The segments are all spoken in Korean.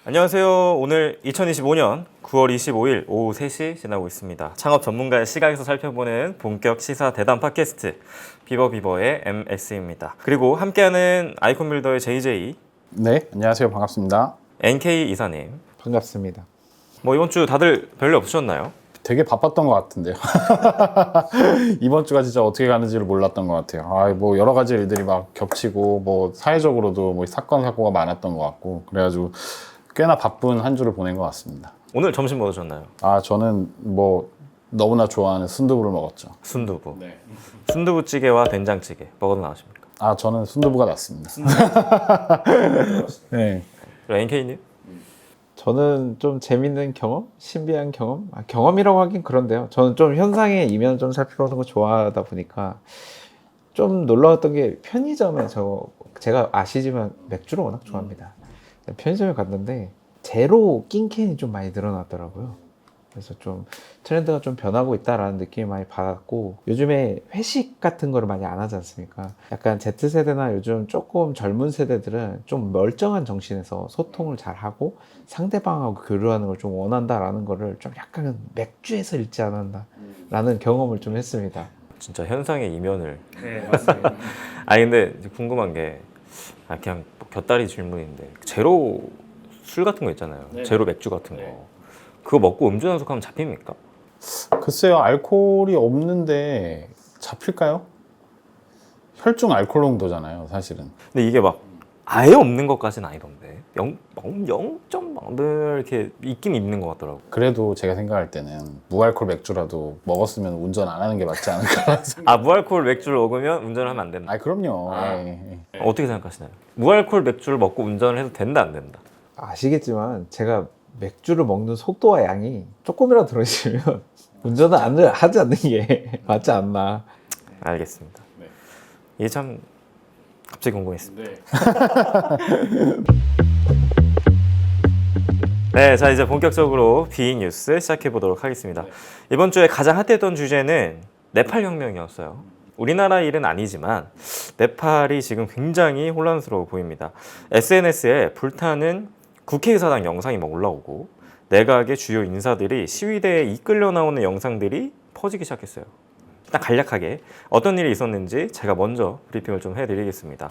안녕하세요. 오늘 2025년 9월 25일 오후 3시 지나고 있습니다. 창업 전문가의 시각에서 살펴보는 본격 시사 대담 팟캐스트 비버비버의 MS입니다. 그리고 함께하는 아이콘 빌더의 JJ, 네, 안녕하세요. 반갑습니다. NK 이사님. 반갑습니다. 뭐 이번 주 다들 별일 없으셨나요? 되게 바빴던 것 같은데요. 이번 주가 진짜 어떻게 가는지를 몰랐던 것 같아요. 뭐 여러 가지 일들이 막 겹치고 뭐 사회적으로도 뭐 사건 사고가 많았던 것 같고 그래가지고 꽤나 바쁜 한 주를 보낸 것 같습니다. 오늘 점심 뭐 드셨나요? 저는 뭐 너무나 좋아하는 순두부를 먹었죠. 순두부. 네. 순두부찌개와 된장찌개 먹어도 나오십니까? 저는 순두부가 낫습니다. 네. 그리고 NK님? 저는 좀 재밌는 경험? 신비한 경험? 경험이라고 하긴 그런데요. 저는 좀 현상의 이면을 좀 살펴보는 거 좋아하다 보니까 좀 놀라웠던 게 편의점에 제가 아시지만 맥주를 워낙 좋아합니다. 편의점에 갔는데 제로 낀 캔이 좀 많이 늘어났더라고요. 그래서 좀 트렌드가 좀 변하고 있다라는 느낌을 많이 받았고, 요즘에 회식 같은 거를 많이 안 하지 않습니까? 약간 Z세대나 요즘 조금 젊은 세대들은 좀 멀쩡한 정신에서 소통을 잘하고 상대방하고 교류하는 걸 좀 원한다라는 거를 좀 약간 맥주에서 읽지 않았나라는 경험을 좀 했습니다. 진짜 현상의 이면을. 네, 맞습니다. 근데 궁금한 게 그냥 뭐 곁다리 질문인데 제로 술 같은 거 있잖아요. 네. 제로 맥주 같은 거. 네. 그거 먹고 음주운전하면 잡힙니까? 글쎄요, 알코올이 없는데 잡힐까요? 혈중 알코올 농도잖아요, 사실은. 근데 이게 막 아예 없는 것까지는 아니던데 0.몇 이렇게 있긴 있는 것 같더라고. 그래도 제가 생각할 때는 무알콜 맥주라도 먹었으면 운전 안 하는 게 맞지 않을까. 무알콜 맥주를 먹으면 운전을 하면 안 된다. 그럼요. 어떻게 생각하시나요? 무알콜 맥주를 먹고 운전을 해도 된다 안 된다? 아시겠지만 제가 맥주를 먹는 속도와 양이 조금이라도 들어있으면 운전을 하지 않는 게 맞지 않나. 알겠습니다. 이게 참 갑자기 궁금했습니다. 네, 자 이제 본격적으로 비뉴스 시작해 보도록 하겠습니다. 이번 주에 가장 핫했던 주제는 네팔 혁명이었어요. 우리나라 일은 아니지만 네팔이 지금 굉장히 혼란스러워 보입니다. SNS에 불타는 국회의사당 영상이 막 올라오고 내각의 주요 인사들이 시위대에 이끌려 나오는 영상들이 퍼지기 시작했어요. 일단 간략하게 어떤 일이 있었는지 제가 먼저 브리핑을 좀 해드리겠습니다.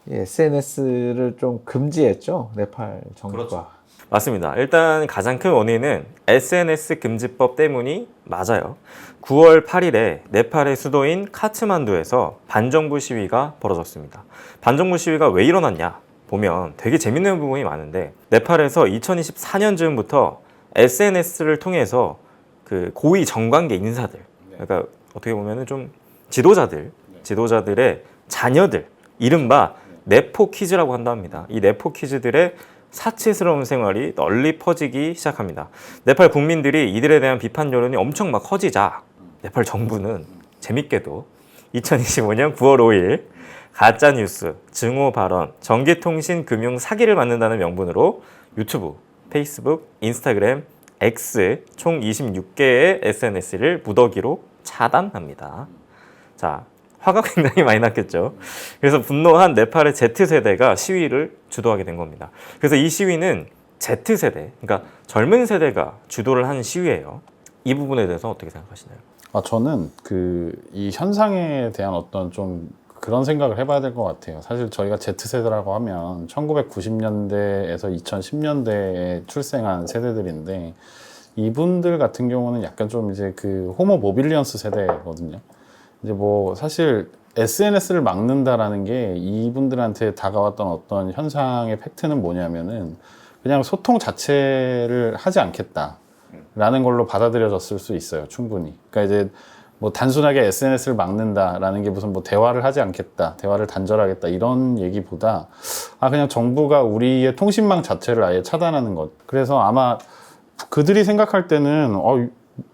SNS를 좀 금지했죠, 네팔 정부가. 그렇죠. 맞습니다. 일단 가장 큰 원인은 SNS 금지법 때문이 맞아요. 9월 8일에 네팔의 수도인 카트만두에서 반정부 시위가 벌어졌습니다. 반정부 시위가 왜 일어났냐 보면 되게 재밌는 부분이 많은데, 네팔에서 2024년쯤부터 SNS를 통해서 그 고위 정관계 인사들, 그러니까 어떻게 보면은 좀 지도자들의 자녀들, 이른바 네포키즈라고 한답니다. 이 네포키즈들의 사치스러운 생활이 널리 퍼지기 시작합니다. 네팔 국민들이 이들에 대한 비판 여론이 엄청 막 커지자 네팔 정부는 재밌게도 2025년 9월 5일 가짜뉴스, 증오 발언, 전기통신 금융 사기를 만든다는 명분으로 유튜브, 페이스북, 인스타그램, X 총 26개의 SNS를 무더기로 차단합니다. 자, 화가 굉장히 많이 났겠죠. 그래서 분노한 네팔의 Z세대가 시위를 주도하게 된 겁니다. 그래서 이 시위는 Z세대, 그러니까 젊은 세대가 주도를 한 시위예요. 이 부분에 대해서 어떻게 생각하시나요? 저는 이 현상에 대한 어떤 좀 그런 생각을 해봐야 될 것 같아요. 사실 저희가 Z세대라고 하면 1990년대에서 2010년대에 출생한 세대들인데, 이분들 같은 경우는 약간 좀 이제 그 호모 모빌리언스 세대거든요. 이제 뭐 사실 SNS를 막는다라는 게 이분들한테 다가왔던 어떤 현상의 팩트는 뭐냐면은 그냥 소통 자체를 하지 않겠다라는 걸로 받아들여졌을 수 있어요, 충분히. 그러니까 이제 뭐 단순하게 SNS를 막는다라는 게 무슨 뭐 대화를 하지 않겠다, 대화를 단절하겠다 이런 얘기보다 그냥 정부가 우리의 통신망 자체를 아예 차단하는 것. 그래서 아마 그들이 생각할 때는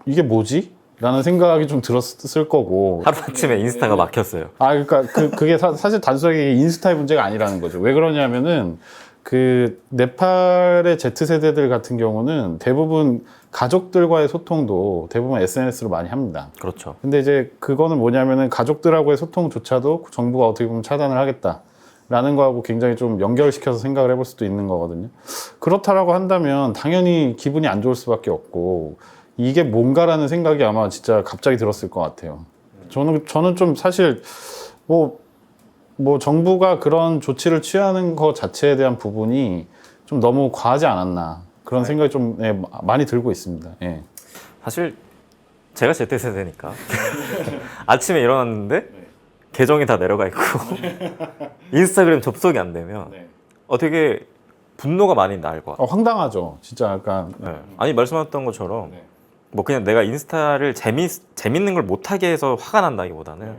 이게 뭐지? 라는 생각이 좀 들었을 거고, 하루아침에 인스타가 막혔어요. 그러니까 그게 사실 단순하게 인스타의 문제가 아니라는 거죠. 왜 그러냐면은 그 네팔의 Z세대들 같은 경우는 대부분 가족들과의 소통도 대부분 SNS로 많이 합니다. 그렇죠. 근데 이제 그거는 뭐냐면은 가족들하고의 소통조차도 정부가 어떻게 보면 차단을 하겠다 라는 거하고 굉장히 좀 연결시켜서 생각을 해볼 수도 있는 거거든요. 그렇다라고 한다면 당연히 기분이 안 좋을 수밖에 없고 이게 뭔가라는 생각이 아마 진짜 갑자기 들었을 것 같아요. 저는 좀 사실 뭐 정부가 그런 조치를 취하는 것 자체에 대한 부분이 좀 너무 과하지 않았나 그런 생각이 좀 많이 들고 있습니다. 예. 사실 제가 Z세대니까 아침에 일어났는데 계정이 다 내려가 있고 인스타그램 접속이 안 되면 되게 분노가 많이 날 것 같아요. 황당하죠. 진짜 약간 아니 말씀하셨던 것처럼 뭐 그냥 내가 인스타를 재밌는 걸 못하게 해서 화가 난다기보다는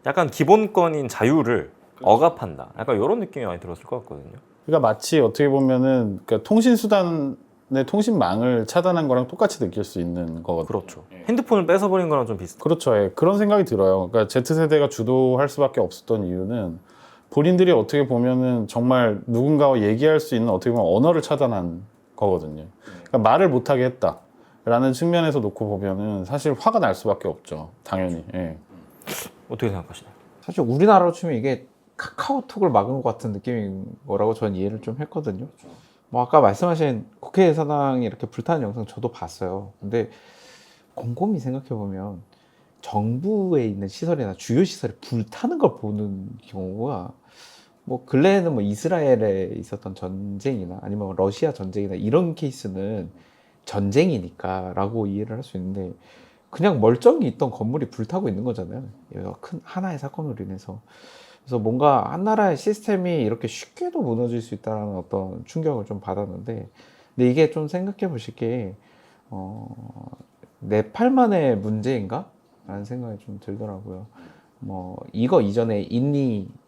약간 기본권인 자유를 억압한다. 약간 이런 느낌이 많이 들었을 것 같거든요. 그러니까 마치 어떻게 보면은 그러니까 통신수단의 통신망을 차단한 거랑 똑같이 느낄 수 있는 거거든요. 그렇죠. 핸드폰을 뺏어버린 거랑 좀 비슷해요. 그렇죠. 예. 그런 생각이 들어요. 그러니까 Z세대가 주도할 수밖에 없었던 이유는 본인들이 어떻게 보면은 정말 누군가와 얘기할 수 있는 어떻게 보면 언어를 차단한 거거든요. 그러니까 말을 못하게 했다라는 측면에서 놓고 보면은 사실 화가 날 수밖에 없죠. 당연히. 예. 어떻게 생각하시나요? 사실 우리나라로 치면 이게 카카오톡을 막은 것 같은 느낌인 거라고 저는 이해를 좀 했거든요. 뭐 아까 말씀하신 국회의사당이 이렇게 불타는 영상 저도 봤어요. 근데 곰곰이 생각해 보면 정부에 있는 시설이나 주요 시설이 불타는 걸 보는 경우가 뭐 근래에는 뭐 이스라엘에 있었던 전쟁이나 아니면 러시아 전쟁이나 이런 케이스는 전쟁이니까라고 이해를 할 수 있는데 그냥 멀쩡히 있던 건물이 불타고 있는 거잖아요. 큰 하나의 사건으로 인해서. 그래서 뭔가 한 나라의 시스템이 이렇게 쉽게도 무너질 수 있다는 어떤 충격을 좀 받았는데, 근데 이게 좀 생각해 보실 게, 네팔만의 문제인가? 라는 생각이 좀 들더라고요. 뭐, 이거 이전에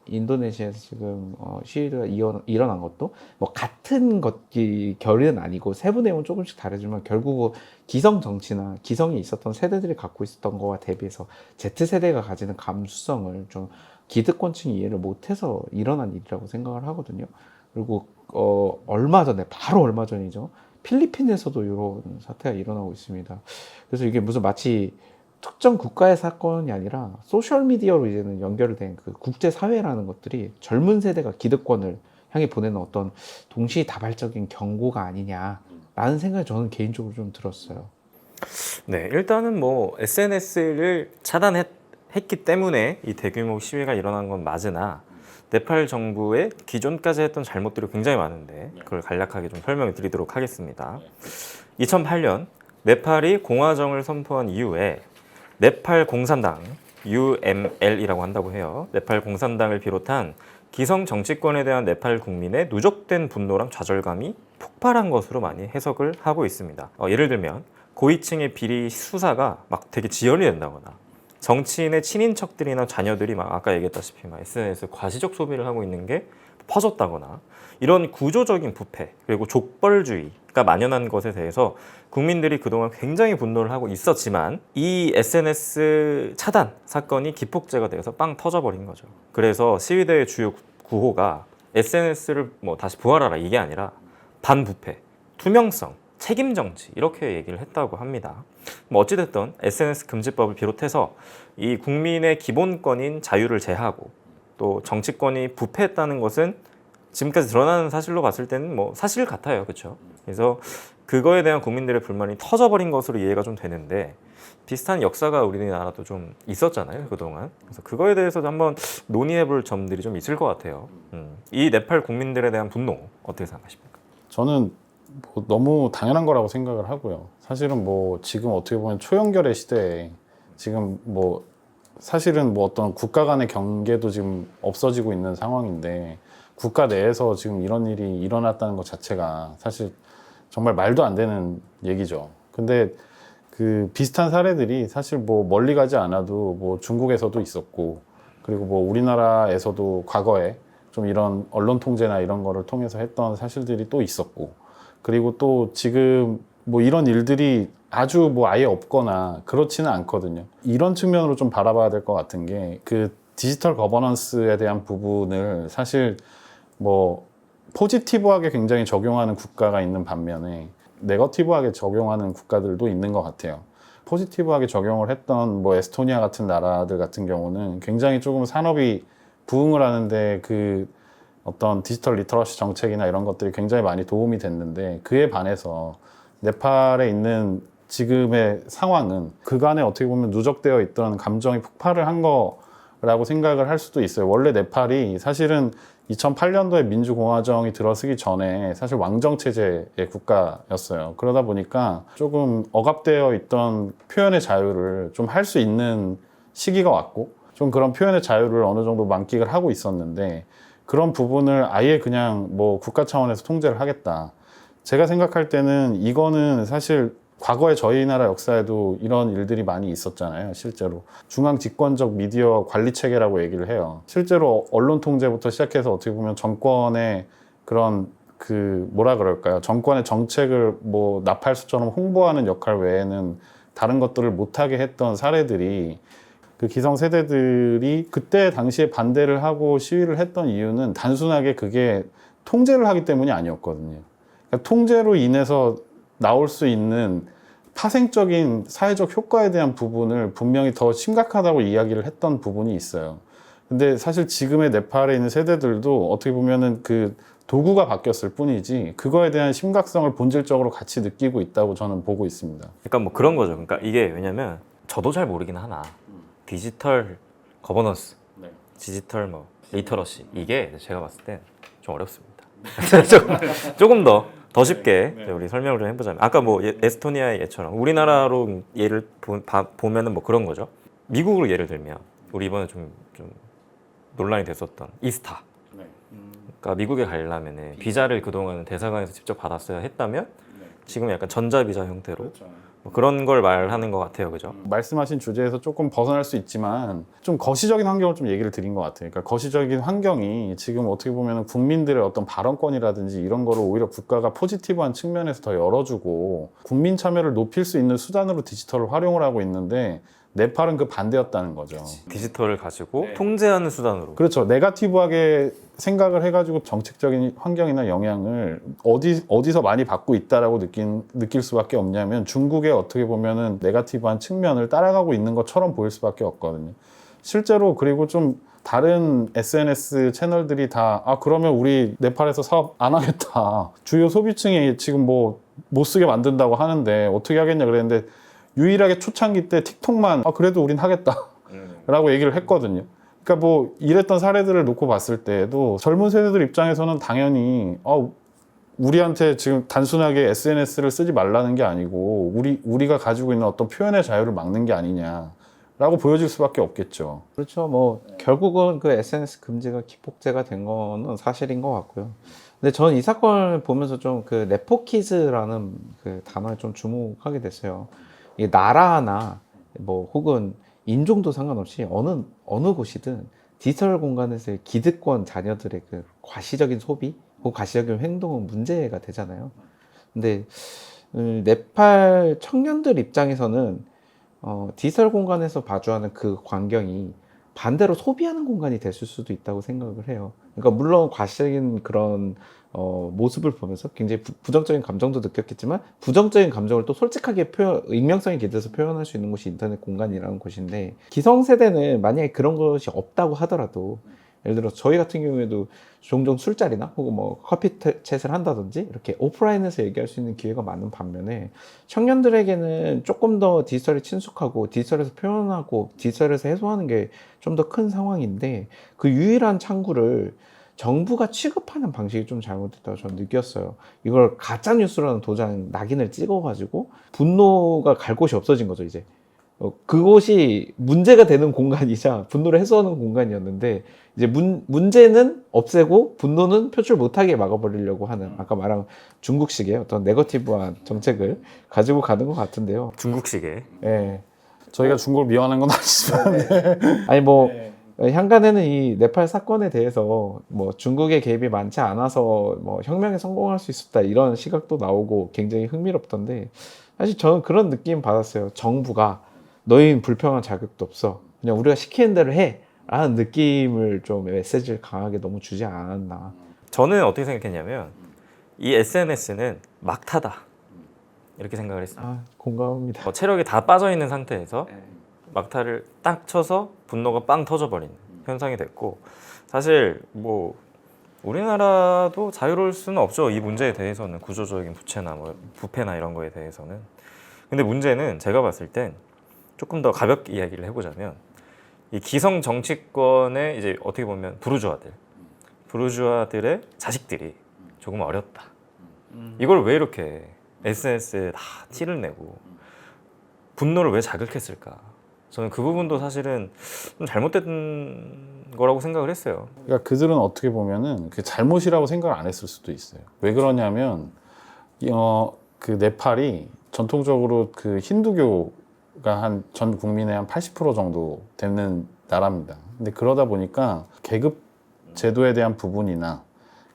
인도네시아에서 지금 시위가 일어난 것도 뭐 같은 결은 아니고 세부 내용은 조금씩 다르지만 결국 기성 정치나 기성이 있었던 세대들이 갖고 있었던 거와 대비해서 Z세대가 가지는 감수성을 좀 기득권층이 이해를 못해서 일어난 일이라고 생각을 하거든요. 그리고 바로 얼마 전이죠. 필리핀에서도 이런 사태가 일어나고 있습니다. 그래서 이게 무슨 마치 특정 국가의 사건이 아니라 소셜미디어로 이제는 연결된 그 국제사회라는 것들이 젊은 세대가 기득권을 향해 보내는 어떤 동시다발적인 경고가 아니냐라는 생각이 저는 개인적으로 좀 들었어요. 네, 일단은 뭐 SNS를 차단했기 때문에 이 대규모 시위가 일어난 건 맞으나 네팔 정부의 기존까지 했던 잘못들이 굉장히 많은데 그걸 간략하게 좀 설명을 드리도록 하겠습니다. 2008년 네팔이 공화정을 선포한 이후에 네팔 공산당 UML이라고 한다고 해요. 네팔 공산당을 비롯한 기성 정치권에 대한 네팔 국민의 누적된 분노랑 좌절감이 폭발한 것으로 많이 해석을 하고 있습니다. 예를 들면 고위층의 비리 수사가 막 되게 지연이 된다거나 정치인의 친인척들이나 자녀들이 막 아까 얘기했다시피 막 SNS 과시적 소비를 하고 있는 게 퍼졌다거나 이런 구조적인 부패 그리고 족벌주의가 만연한 것에 대해서 국민들이 그동안 굉장히 분노를 하고 있었지만 이 SNS 차단 사건이 기폭제가 되어서 빵 터져버린 거죠. 그래서 시위대의 주요 구호가 SNS를 뭐 다시 부활하라 이게 아니라 반부패, 투명성, 책임 정치 이렇게 얘기를 했다고 합니다. 뭐 어찌됐든 SNS 금지법을 비롯해서 이 국민의 기본권인 자유를 제하고 또 정치권이 부패했다는 것은 지금까지 드러나는 사실로 봤을 때는 뭐 사실 같아요. 그렇죠? 그래서 그거에 대한 국민들의 불만이 터져버린 것으로 이해가 좀 되는데 비슷한 역사가 우리나라도 좀 있었잖아요. 그동안. 그래서 그거에 대해서도 한번 논의해볼 점들이 좀 있을 것 같아요. 이 네팔 국민들에 대한 분노 어떻게 생각하십니까? 저는 뭐 너무 당연한 거라고 생각을 하고요. 사실은 뭐 지금 어떻게 보면 초연결의 시대에 지금 뭐 사실은 뭐 어떤 국가 간의 경계도 지금 없어지고 있는 상황인데 국가 내에서 지금 이런 일이 일어났다는 것 자체가 사실 정말 말도 안 되는 얘기죠. 근데 그 비슷한 사례들이 사실 뭐 멀리 가지 않아도 뭐 중국에서도 있었고 그리고 뭐 우리나라에서도 과거에 좀 이런 언론 통제나 이런 거를 통해서 했던 사실들이 또 있었고 그리고 또 지금 뭐 이런 일들이 아주 뭐 아예 없거나 그렇지는 않거든요. 이런 측면으로 좀 바라봐야 될 것 같은 게 그 디지털 거버넌스에 대한 부분을 사실 뭐 포지티브하게 굉장히 적용하는 국가가 있는 반면에 네거티브하게 적용하는 국가들도 있는 것 같아요. 포지티브하게 적용을 했던 뭐 에스토니아 같은 나라들 같은 경우는 굉장히 조금 산업이 부흥을 하는데 그 어떤 디지털 리터러시 정책이나 이런 것들이 굉장히 많이 도움이 됐는데 그에 반해서 네팔에 있는 지금의 상황은 그간에 어떻게 보면 누적되어 있던 감정이 폭발을 한 거라고 생각을 할 수도 있어요. 원래 네팔이 사실은 2008년도에 민주공화정이 들어서기 전에 사실 왕정체제의 국가였어요. 그러다 보니까 조금 억압되어 있던 표현의 자유를 좀 할 수 있는 시기가 왔고 좀 그런 표현의 자유를 어느 정도 만끽을 하고 있었는데 그런 부분을 아예 그냥 뭐 국가 차원에서 통제를 하겠다. 제가 생각할 때는 이거는 사실 과거에 저희 나라 역사에도 이런 일들이 많이 있었잖아요. 실제로 중앙 집권적 미디어 관리 체계라고 얘기를 해요. 실제로 언론 통제부터 시작해서 어떻게 보면 정권의 그런 그 뭐라 그럴까요? 정권의 정책을 뭐 나팔수처럼 홍보하는 역할 외에는 다른 것들을 못하게 했던 사례들이 그 기성 세대들이 그때 당시에 반대를 하고 시위를 했던 이유는 단순하게 그게 통제를 하기 때문이 아니었거든요. 그러니까 통제로 인해서 나올 수 있는 파생적인 사회적 효과에 대한 부분을 분명히 더 심각하다고 이야기를 했던 부분이 있어요. 근데 사실 지금의 네팔에 있는 세대들도 어떻게 보면은 그 도구가 바뀌었을 뿐이지 그거에 대한 심각성을 본질적으로 같이 느끼고 있다고 저는 보고 있습니다. 그러니까 뭐 그런 거죠. 그러니까 이게 왜냐면 저도 잘 모르긴 하나 디지털 거버넌스, 디지털 뭐 리터러시 이게 제가 봤을 때 좀 어렵습니다. 조금 더 쉽게 우리 설명을 좀 해보자면 아까 뭐 에스토니아의 예처럼 우리나라로 예를 보면은 뭐 그런 거죠. 미국으로 예를 들면 우리 이번에 좀 논란이 됐었던 이스타. 그러니까 미국에 가려면은 비자를 그동안은 대사관에서 직접 받았어야 했다면 지금 약간 전자비자 형태로 뭐 그런 걸 말하는 것 같아요, 그죠? 말씀하신 주제에서 조금 벗어날 수 있지만 좀 거시적인 환경을 좀 얘기를 드린 것 같아요. 그러니까 거시적인 환경이 지금 어떻게 보면 국민들의 어떤 발언권이라든지 이런 거를 오히려 국가가 포지티브한 측면에서 더 열어주고 국민 참여를 높일 수 있는 수단으로 디지털을 활용을 하고 있는데 네팔은 그 반대였다는 거죠. 디지털을 가지고 통제하는 수단으로. 그렇죠. 네거티브하게 생각을 해가지고 정책적인 환경이나 영향을 어디서 많이 받고 있다라고 느낄 수밖에 없냐면 중국의 어떻게 보면은 네거티브한 측면을 따라가고 있는 것처럼 보일 수밖에 없거든요. 실제로 그리고 좀 다른 SNS 채널들이 다 그러면 우리 네팔에서 사업 안 하겠다. 주요 소비층이 지금 뭐 못 쓰게 만든다고 하는데 어떻게 하겠냐 그랬는데 유일하게 초창기 때 틱톡만 그래도 우린 하겠다 라고 얘기를 했거든요. 그러니까 뭐 이랬던 사례들을 놓고 봤을 때에도 젊은 세대들 입장에서는 당연히 우리한테 지금 단순하게 SNS를 쓰지 말라는 게 아니고 우리가 가지고 있는 어떤 표현의 자유를 막는 게 아니냐라고 보여질 수밖에 없겠죠. 그렇죠. 뭐 결국은 그 SNS 금지가 기폭제가 된 거는 사실인 것 같고요. 근데 저는 이 사건을 보면서 좀 그 네포키즈라는 그 단어에 좀 주목하게 됐어요. 이게 나라나 뭐 혹은 인종도 상관없이 어느 곳이든 디지털 공간에서의 기득권 자녀들의 그 과시적인 소비 혹은 과시적인 행동은 문제가 되잖아요. 근데 네팔 청년들 입장에서는 디지털 공간에서 마주하는 그 광경이 반대로 소비하는 공간이 됐을 수도 있다고 생각을 해요. 그러니까 물론 과시적인 그런 모습을 보면서 굉장히 부정적인 감정도 느꼈겠지만 부정적인 감정을 또 솔직하게 익명성에 기대서 표현할 수 있는 곳이 인터넷 공간이라는 곳인데 기성세대는 만약에 그런 것이 없다고 하더라도 예를 들어 저희 같은 경우에도 종종 술자리나 혹은 뭐 커피 챗을 한다든지 이렇게 오프라인에서 얘기할 수 있는 기회가 많은 반면에 청년들에게는 조금 더 디지털에 친숙하고 디지털에서 표현하고 디지털에서 해소하는 게 좀 더 큰 상황인데 그 유일한 창구를 정부가 취급하는 방식이 좀 잘못됐다고 저는 느꼈어요. 이걸 가짜 뉴스라는 도장 낙인을 찍어가지고 분노가 갈 곳이 없어진 거죠 이제. 그곳이 문제가 되는 공간이자 분노를 해소하는 공간이었는데 이제 문제는 없애고 분노는 표출 못하게 막아버리려고 하는 아까 말한 중국식의 어떤 네거티브한 정책을 가지고 가는 것 같은데요. 중국식의. 예. 저희가 중국을 미워하는 건 아니지만 아니 뭐 향간에는 이 네팔 사건에 대해서 뭐 중국의 개입이 많지 않아서 뭐 혁명에 성공할 수 있었다 이런 시각도 나오고 굉장히 흥미롭던데 사실 저는 그런 느낌 받았어요. 정부가 너희는 불평한 자격도 없어. 그냥 우리가 시키는 대로 해. 라는 느낌을 좀 메시지를 강하게 너무 주지 않았나. 저는 어떻게 생각했냐면 이 SNS는 막타다 이렇게 생각을 했어요. 공감합니다. 체력이 다 빠져 있는 상태에서 막타를 딱 쳐서 분노가 빵 터져버리는 현상이 됐고 사실 뭐 우리나라도 자유로울 수는 없죠. 이 문제에 대해서는 구조적인 부채나 뭐 부패나 이런 거에 대해서는. 근데 문제는 제가 봤을 땐 조금 더 가볍게 이야기를 해보자면 이 기성 정치권의 이제 어떻게 보면 부르주아들의 자식들이 조금 어렸다. 이걸 왜 이렇게 SNS에 다 티를 내고 분노를 왜 자극했을까? 저는 그 부분도 사실은 좀 잘못된 거라고 생각을 했어요. 그러니까 그들은 어떻게 보면은 그 잘못이라고 생각을 안 했을 수도 있어요. 왜 그러냐면 그 네팔이 전통적으로 그 힌두교가 한 전 국민의 한 80% 정도 되는 나라입니다. 근데 그러다 보니까 계급 제도에 대한 부분이나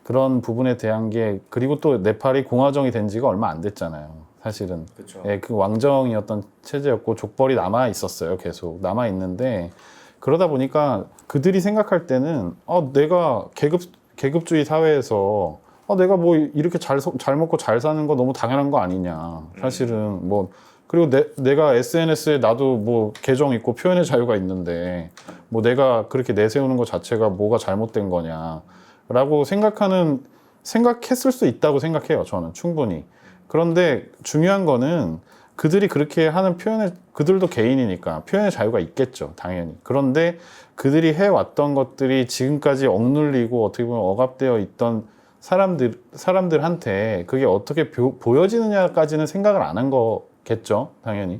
그런 부분에 대한 게, 그리고 또 네팔이 공화정이 된 지가 얼마 안 됐잖아요. 사실은. 그렇죠. 예, 그 왕정이었던 체제였고 족벌이 남아 있었어요. 계속 남아 있는데, 그러다 보니까 그들이 생각할 때는 내가 계급주의 사회에서 내가 뭐 이렇게 잘 먹고 잘 사는 거 너무 당연한 거 아니냐. 사실은 뭐, 그리고 내가 SNS에 나도 뭐 계정 있고 표현의 자유가 있는데 뭐 내가 그렇게 내세우는 것 자체가 뭐가 잘못된 거냐라고 생각했을 수 있다고 생각해요. 저는 충분히. 그런데 중요한 거는 그들이 그렇게 하는 그들도 개인이니까 표현의 자유가 있겠죠, 당연히. 그런데 그들이 해왔던 것들이 지금까지 억눌리고 어떻게 보면 억압되어 있던 사람들한테 그게 어떻게 보여지느냐까지는 생각을 안 한 거겠죠, 당연히.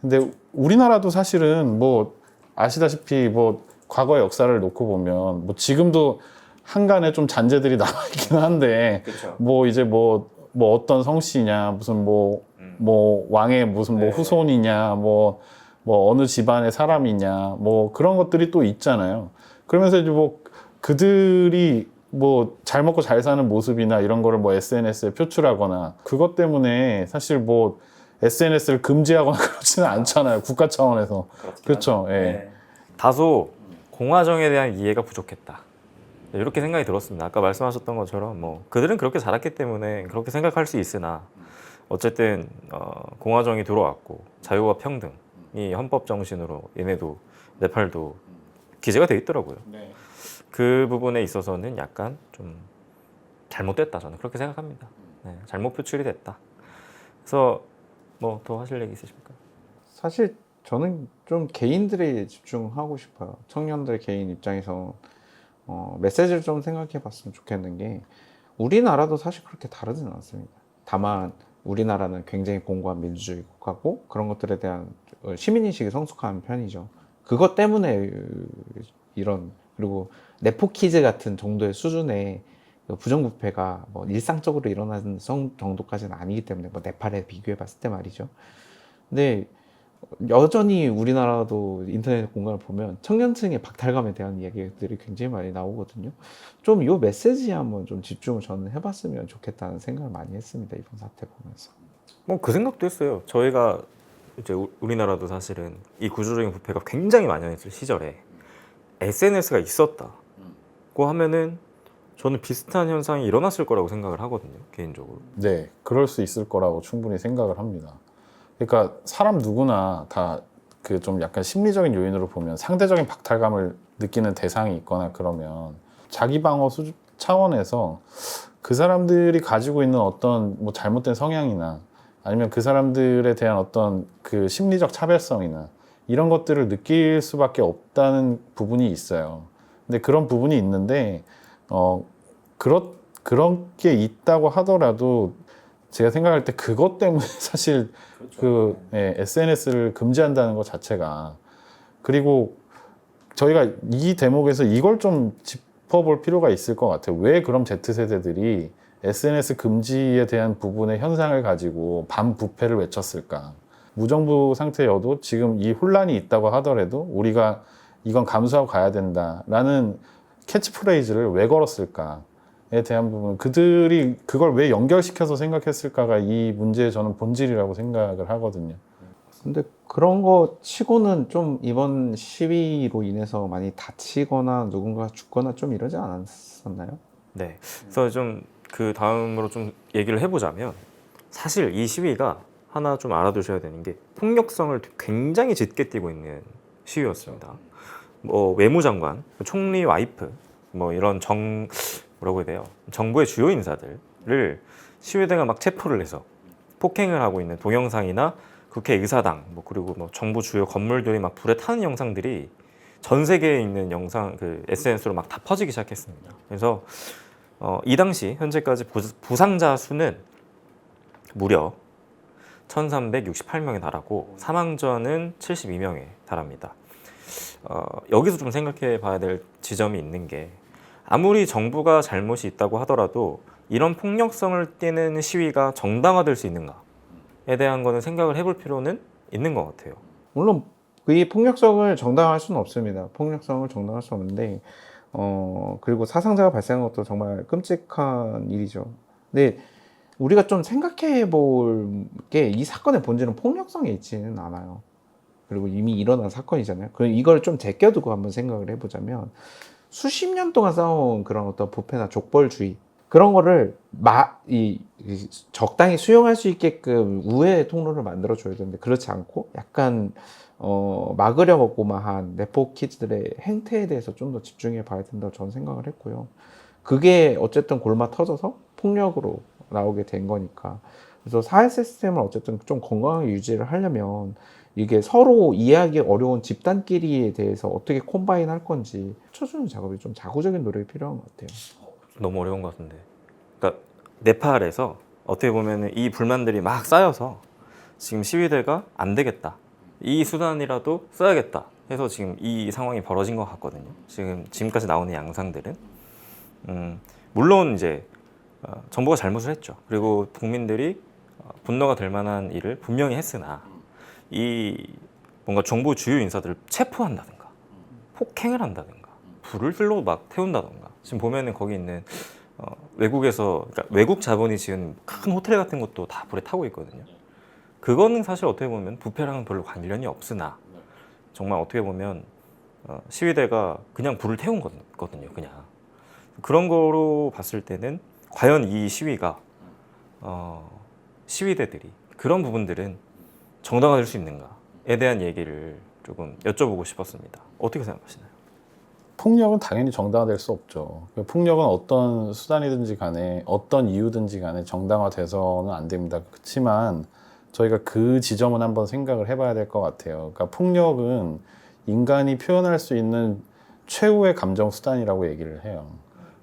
근데 우리나라도 사실은 뭐 아시다시피 뭐 과거의 역사를 놓고 보면 뭐 지금도 한간에 좀 잔재들이 남아있긴 한데, 그렇죠. 뭐 이제 뭐 어떤 성씨냐, 무슨 뭐 왕의 무슨 뭐 네. 후손이냐, 뭐 어느 집안의 사람이냐, 뭐 그런 것들이 또 있잖아요. 그러면서 이제 뭐 그들이 뭐 잘 먹고 잘 사는 모습이나 이런 거를 뭐 SNS에 표출하거나, 그것 때문에 사실 뭐 SNS를 금지하거나 그렇지는 않잖아요, 국가 차원에서. 그렇죠. 예. 다소 공화정에 대한 이해가 부족했다. 이렇게 생각이 들었습니다. 아까 말씀하셨던 것처럼 뭐 그들은 그렇게 자랐기 때문에 그렇게 생각할 수 있으나, 어쨌든 공화정이 들어왔고 자유와 평등이 헌법 정신으로 얘네도 네팔도 기재가 돼 있더라고요. 네. 그 부분에 있어서는 약간 좀 잘못됐다, 저는 그렇게 생각합니다. 네, 잘못 표출이 됐다. 그래서 뭐 더 하실 얘기 있으십니까? 사실 저는 좀 개인들에 집중하고 싶어요. 청년들 개인 입장에서 메시지를 좀 생각해 봤으면 좋겠는 게, 우리나라도 사실 그렇게 다르진 않습니다. 다만 우리나라는 굉장히 공고한 민주주의 국가고 그런 것들에 대한 시민의식이 성숙한 편이죠. 그것 때문에 이런, 그리고 네포키즈 같은 정도의 수준의 부정부패가 뭐 일상적으로 일어나는 정도까지는 아니기 때문에, 뭐 네팔에 비교해 봤을 때 말이죠. 근데 여전히 우리나라도 인터넷 공간을 보면 청년층의 박탈감에 대한 이야기들이 굉장히 많이 나오거든요. 좀 이 메시지에 한번 좀 집중을 저는 해봤으면 좋겠다는 생각을 많이 했습니다, 이번 사태 보면서. 뭐 그 생각도 했어요. 저희가 이제 우리나라도 사실은 이 구조적인 부패가 굉장히 만연했을 시절에 SNS가 있었다고 하면은 저는 비슷한 현상이 일어났을 거라고 생각을 하거든요, 개인적으로. 네, 그럴 수 있을 거라고 충분히 생각을 합니다. 그러니까 사람 누구나 다 그 좀 약간 심리적인 요인으로 보면 상대적인 박탈감을 느끼는 대상이 있거나 그러면 자기 방어 차원에서 그 사람들이 가지고 있는 어떤 뭐 잘못된 성향이나 아니면 그 사람들에 대한 어떤 그 심리적 차별성이나 이런 것들을 느낄 수밖에 없다는 부분이 있어요. 근데 그런 부분이 있는데 그런 게 있다고 하더라도 제가 생각할 때 그것 때문에 사실 SNS를 금지한다는 것 자체가, 그리고 저희가 이 대목에서 이걸 좀 짚어볼 필요가 있을 것 같아요. 왜 그럼 Z세대들이 SNS 금지에 대한 부분의 현상을 가지고 반부패를 외쳤을까? 무정부 상태여도 지금 이 혼란이 있다고 하더라도 우리가 이건 감수하고 가야 된다라는 캐치프레이즈를 왜 걸었을까에 대한 부분, 그들이 그걸 왜 연결시켜서 생각했을까가 이 문제의 저는 본질이라고 생각을 하거든요. 근데 그런 거 치고는 좀 이번 시위로 인해서 많이 다치거나 누군가 죽거나 좀 이러지 않았었나요? 네. 그래서 좀 그 다음으로 좀 얘기를 해보자면, 사실 이 시위가 하나 좀 알아두셔야 되는 게 폭력성을 굉장히 짙게 띠고 있는 시위였습니다. 뭐 외무장관, 총리 와이프, 뭐 이런 뭐라고 해야 돼요? 정부의 주요 인사들을 시위대가 막 체포를 해서 폭행을 하고 있는 동영상이나 국회 의사당, 뭐 그리고 뭐 정부 주요 건물들이 막 불에 타는 영상들이 전 세계에 있는 영상 그 SNS로 막 다 퍼지기 시작했습니다. 그래서 이 당시 현재까지 부상자 수는 무려 1,368명에 달하고 사망자는 72명에 달합니다. 여기서 좀 생각해 봐야 될 지점이 있는 게 아무리 정부가 잘못이 있다고 하더라도 이런 폭력성을 띠는 시위가 정당화될 수 있는가에 대한 거는 생각을 해볼 필요는 있는 것 같아요. 물론 이 폭력성을 정당화할 수는 없습니다. 폭력성을 정당화할 수 없는데 그리고 사상자가 발생한 것도 정말 끔찍한 일이죠. 근데 우리가 좀 생각해 볼 게 이 사건의 본질은 폭력성에 있지는 않아요. 그리고 이미 일어난 사건이잖아요. 그럼 이걸 좀 제껴두고 한번 생각을 해보자면 수십 년 동안 쌓아온 그런 어떤 부패나 족벌주의 그런 거를 적당히 수용할 수 있게끔 우회의 통로를 만들어 줘야 되는데 그렇지 않고 약간 막으려고만 한 네포 키즈들의 행태에 대해서 좀 더 집중해 봐야 된다고 저는 생각을 했고요. 그게 어쨌든 골마 터져서 폭력으로 나오게 된 거니까. 그래서 사회 시스템을 어쨌든 좀 건강하게 유지를 하려면 이게 서로 이해하기 어려운 집단끼리에 대해서 어떻게 콤바인 할 건지 쳐주는 작업이 좀 자구적인 노력이 필요한 것 같아요. 너무 어려운 것 같은데. 그러니까 네팔에서 어떻게 보면 이 불만들이 막 쌓여서 지금 시위대가 안 되겠다. 이 수단이라도 써야겠다 해서 지금 이 상황이 벌어진 것 같거든요. 지금까지 나오는 양상들은 물론 이제 정부가 잘못을 했죠. 그리고 국민들이 분노가 될 만한 일을 분명히 했으나 이 뭔가 정부 주요 인사들을 체포한다든가 폭행을 한다든가 불을 들로 막 태운다든가 지금 보면은 거기 있는 외국에서 그러니까 외국 자본이 지은 큰 호텔 같은 것도 다 불에 타고 있거든요. 그거는 사실 어떻게 보면 부패랑은 별로 관련이 없으나 정말 어떻게 보면 시위대가 그냥 불을 태운 거거든요. 그냥 그런 거로 봤을 때는 과연 이 시위가 시위대들이 그런 부분들은 정당화될 수 있는가에 대한 얘기를 조금 여쭤보고 싶었습니다. 어떻게 생각하시나요? 폭력은 당연히 정당화될 수 없죠. 폭력은 어떤 수단이든지 간에 어떤 이유든지 간에 정당화돼서는 안 됩니다. 그렇지만 저희가 그 지점은 한번 생각을 해봐야 될 것 같아요. 그러니까 폭력은 인간이 표현할 수 있는 최후의 감정 수단이라고 얘기를 해요.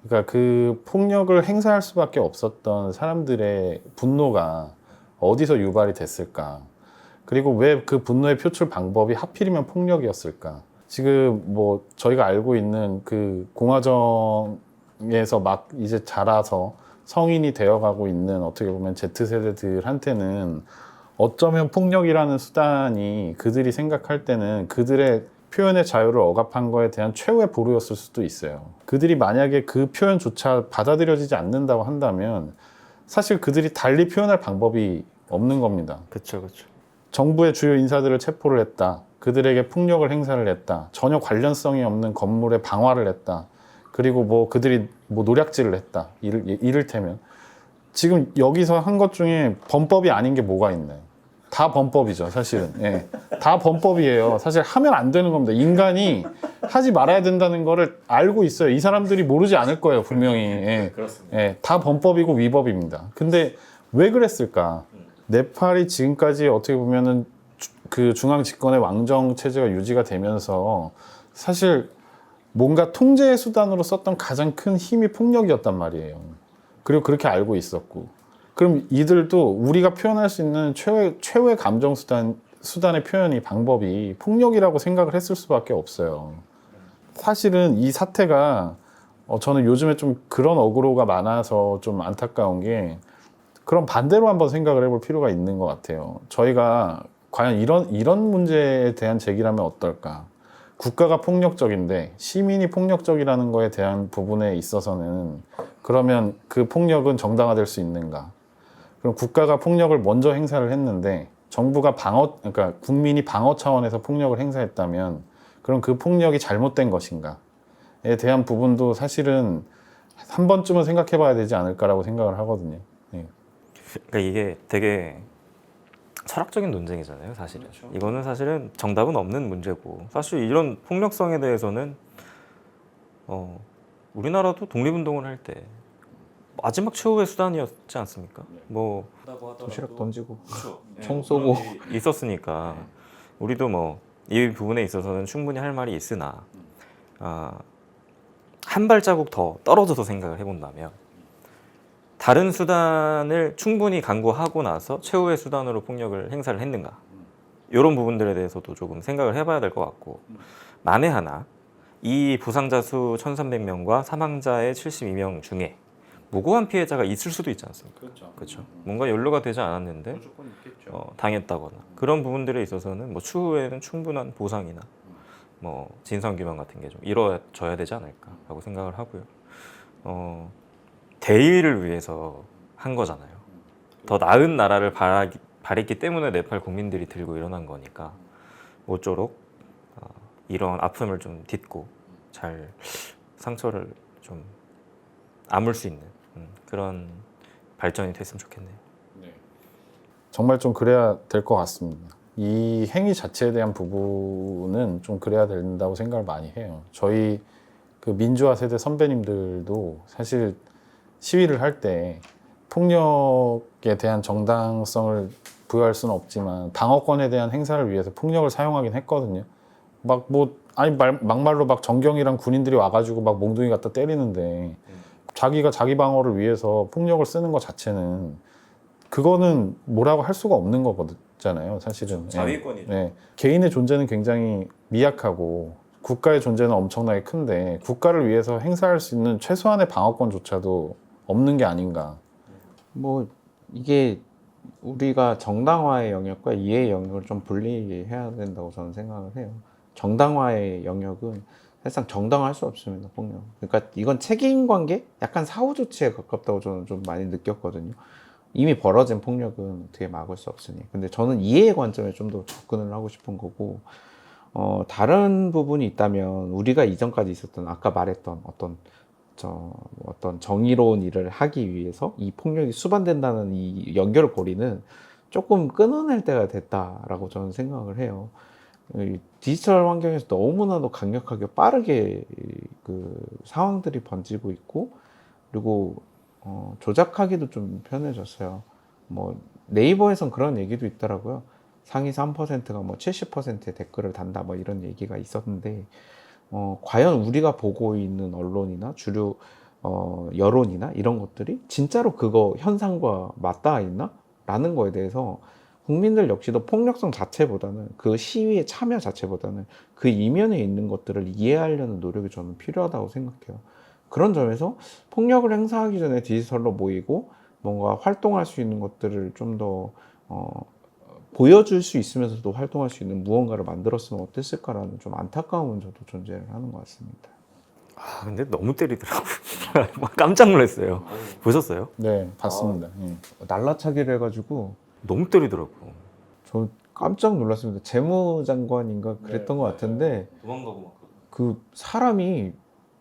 그러니까 그 폭력을 행사할 수밖에 없었던 사람들의 분노가 어디서 유발이 됐을까? 그리고 왜 그 분노의 표출 방법이 하필이면 폭력이었을까? 지금 뭐 저희가 알고 있는 그 공화정에서 막 이제 자라서 성인이 되어가고 있는 어떻게 보면 Z세대들한테는 어쩌면 폭력이라는 수단이 그들이 생각할 때는 그들의 표현의 자유를 억압한 거에 대한 최후의 보루였을 수도 있어요. 그들이 만약에 그 표현조차 받아들여지지 않는다고 한다면 사실 그들이 달리 표현할 방법이 없는 겁니다. 그렇죠, 그렇죠. 정부의 주요 인사들을 체포를 했다. 그들에게 폭력을 행사를 했다. 전혀 관련성이 없는 건물에 방화를 했다. 그리고 뭐 그들이 뭐 노략질을 했다. 이를테면 지금 여기서 한 것 중에 범법이 아닌 게 뭐가 있나요? 다 범법이죠, 사실은. 예. 다 범법이에요. 사실 하면 안 되는 겁니다. 인간이 하지 말아야 된다는 거를 알고 있어요. 이 사람들이 모르지 않을 거예요, 분명히. 예. 그렇습니다. 예. 다 범법이고 위법입니다. 근데 왜 그랬을까? 네팔이 지금까지 어떻게 보면은 그 중앙 집권의 왕정 체제가 유지가 되면서 사실 뭔가 통제의 수단으로 썼던 가장 큰 힘이 폭력이었단 말이에요. 그리고 그렇게 알고 있었고. 그럼 이들도 우리가 표현할 수 있는 최후의 감정 수단의 표현이 방법이 폭력이라고 생각을 했을 수밖에 없어요. 사실은 이 사태가 저는 요즘에 좀 그런 어그로가 많아서 좀 안타까운 게 그럼 반대로 한번 생각을 해볼 필요가 있는 것 같아요. 저희가 과연 이런 문제에 대한 제기라면 어떨까? 국가가 폭력적인데 시민이 폭력적이라는 거에 대한 부분에 있어서는 그러면 그 폭력은 정당화될 수 있는가? 그럼 국가가 폭력을 먼저 행사를 했는데 정부가 그러니까 국민이 방어 차원에서 폭력을 행사했다면 그럼 그 폭력이 잘못된 것인가에 대한 부분도 사실은 한 번쯤은 생각해 봐야 되지 않을까라고 생각을 하거든요. 네. 그러니까 이게 되게 철학적인 논쟁이잖아요, 사실은. 그렇죠. 이거는 사실은 정답은 없는 문제고 사실 이런 폭력성에 대해서는 우리나라도 독립운동을 할 때 마지막 최후의 수단이었지 않습니까? 뭐 도시락 던지고 네, 총 쏘고 있었으니까 우리도 뭐 이 부분에 있어서는 충분히 할 말이 있으나 한 발자국 더 떨어져서 생각을 해본다면 다른 수단을 충분히 강구하고 나서 최후의 수단으로 폭력을 행사를 했는가 이런 부분들에 대해서도 조금 생각을 해봐야 될 것 같고 만에 하나 이 부상자 수 1,300명과 사망자의 72명 중에 무고한 피해자가 있을 수도 있지 않습니까? 그렇죠. 뭔가 연루가 되지 않았는데 무조건 있겠죠. 당했다거나 그런 부분들에 있어서는 뭐 추후에는 충분한 보상이나 뭐 진상 규명 같은 게 좀 이루어져야 되지 않을까라고 생각을 하고요. 대의를 위해서 한 거잖아요. 더 나은 나라를 바랬기 때문에 네팔 국민들이 들고 일어난 거니까 모쪼록 이런 아픔을 좀 딛고 잘 상처를 좀 아물 수 있는 그런 발전이 됐으면 좋겠네요. 정말 좀 그래야 될 것 같습니다. 이 행위 자체에 대한 부분은 좀 그래야 된다고 생각을 많이 해요. 저희 그 민주화 세대 선배님들도 사실 시위를 할 때 폭력에 대한 정당성을 부여할 수는 없지만 방어권에 대한 행사를 위해서 폭력을 사용하긴 했거든요. 막말로 막 정경이랑 군인들이 와가지고 막 몽둥이 갖다 때리는데 자기가 자기 방어를 위해서 폭력을 쓰는 것 자체는 그거는 뭐라고 할 수가 없는 거잖아요, 사실은. 자위권이죠. 네. 개인의 존재는 굉장히 미약하고 국가의 존재는 엄청나게 큰데 국가를 위해서 행사할 수 있는 최소한의 방어권조차도 없는 게 아닌가. 뭐 이게 우리가 정당화의 영역과 이해의 영역을 좀 분리해야 된다고 저는 생각을 해요. 정당화의 영역은 사실상 정당화할 수 없습니다, 폭력. 그러니까 이건 책임 관계, 약간 사후 조치에 가깝다고 저는 좀 많이 느꼈거든요. 이미 벌어진 폭력은 어떻게 막을 수 없으니. 근데 저는 이해의 관점에 좀 더 접근을 하고 싶은 거고, 다른 부분이 있다면 우리가 이전까지 있었던 아까 말했던 어떤 정의로운 일을 하기 위해서 이 폭력이 수반된다는 이 연결 고리는 조금 끊어낼 때가 됐다라고 저는 생각을 해요. 이 디지털 환경에서 너무나도 강력하게 빠르게 그 상황들이 번지고 있고, 그리고 조작하기도 좀 편해졌어요. 뭐 네이버에선 그런 얘기도 있더라고요. 상위 3%가 뭐 70%의 댓글을 단다 뭐 이런 얘기가 있었는데, 과연 우리가 보고 있는 언론이나 주류 여론이나 이런 것들이 진짜로 그거 현상과 맞닿아 있나? 라는 거에 대해서 국민들 역시도 폭력성 자체보다는 그 시위의 참여 자체보다는 그 이면에 있는 것들을 이해하려는 노력이 저는 필요하다고 생각해요. 그런 점에서 폭력을 행사하기 전에 디지털로 모이고 뭔가 활동할 수 있는 것들을 좀 더 보여줄 수 있으면서도 활동할 수 있는 무언가를 만들었으면 어땠을까라는 좀 안타까움은 저도 존재를 하는 것 같습니다. 근데 너무 때리더라고요. 막 깜짝 놀랐어요. 보셨어요? 네, 봤습니다. 날라차기를 해가지고 너무 때리더라고. 저 깜짝 놀랐습니다. 재무장관인가 그랬던 것 같은데 도망가고 막. 그 사람이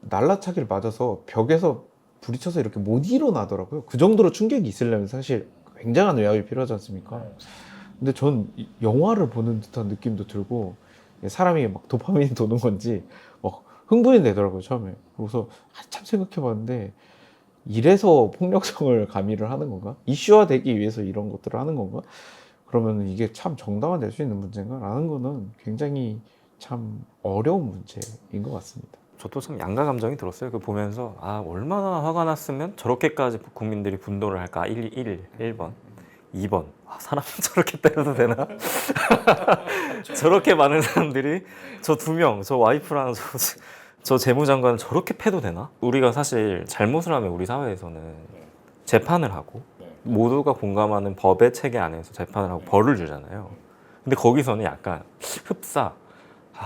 날라차기를 맞아서 벽에서 부딪혀서 이렇게 못 일어나더라고요. 그 정도로 충격이 있으려면 사실 굉장한 의학이 필요하지 않습니까? 근데 전 영화를 보는 듯한 느낌도 들고 사람이 막 도파민이 도는 건지 막 흥분이 되더라고요, 처음에. 그래서 한참 생각해봤는데 이래서 폭력성을 가미를 하는 건가? 이슈화되기 위해서 이런 것들을 하는 건가? 그러면 이게 참 정당화될 수 있는 문제인가? 라는 거는 굉장히 참 어려운 문제인 것 같습니다. 저도 참 양가 감정이 들었어요. 그 보면서 얼마나 화가 났으면 저렇게까지 국민들이 분노를 할까? 1번. 2번. 사람 저렇게 때려도 되나? 저렇게 많은 사람들이 저 2명, 저 와이프랑 저 재무장관을 저렇게 패도 되나? 우리가 사실 잘못을 하면 우리 사회에서는 재판을 하고 모두가 공감하는 법의 체계 안에서 재판을 하고 벌을 주잖아요. 근데 거기서는 약간 흡사.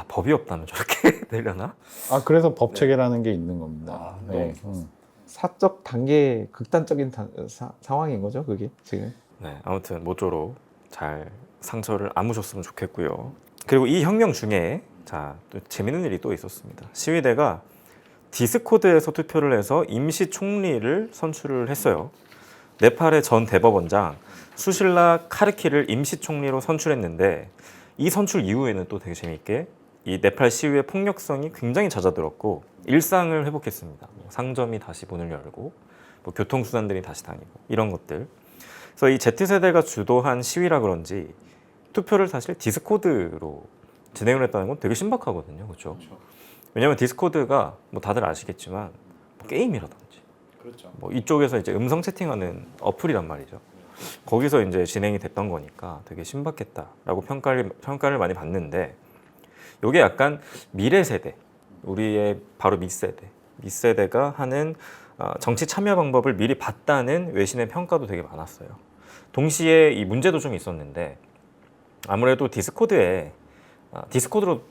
법이 없다면 저렇게 되려나? 그래서 법 체계라는 게 있는 겁니다. 네. 사적 단계 극단적인 상황인 거죠, 그게 지금. 네, 아무튼 모쪼록 잘 상처를 아무셨으면 좋겠고요. 그리고 이 혁명 중에 또 재밌는 일이 또 있었습니다. 시위대가 디스코드에서 투표를 해서 임시 총리를 선출을 했어요. 네팔의 전 대법원장 수실라 카르키를 임시 총리로 선출했는데 이 선출 이후에는 또 되게 재밌게 이 네팔 시위의 폭력성이 굉장히 잦아들었고 일상을 회복했습니다. 뭐 상점이 다시 문을 열고 뭐 교통수단들이 다시 다니고 이런 것들. 그래서 이 Z세대가 주도한 시위라 그런지 투표를 사실 디스코드로 진행을 했다는 건 되게 신박하거든요. 그렇죠? 왜냐하면 디스코드가 뭐 다들 아시겠지만 뭐 게임이라든지 그렇죠. 뭐 이쪽에서 이제 음성 채팅하는 어플이란 말이죠. 거기서 이제 진행이 됐던 거니까 되게 신박했다라고 평가를 많이 받는데 이게 약간 미래 세대, 우리의 바로 밑세대가 하는 정치 참여 방법을 미리 봤다는 외신의 평가도 되게 많았어요. 동시에 이 문제도 좀 있었는데 아무래도 디스코드로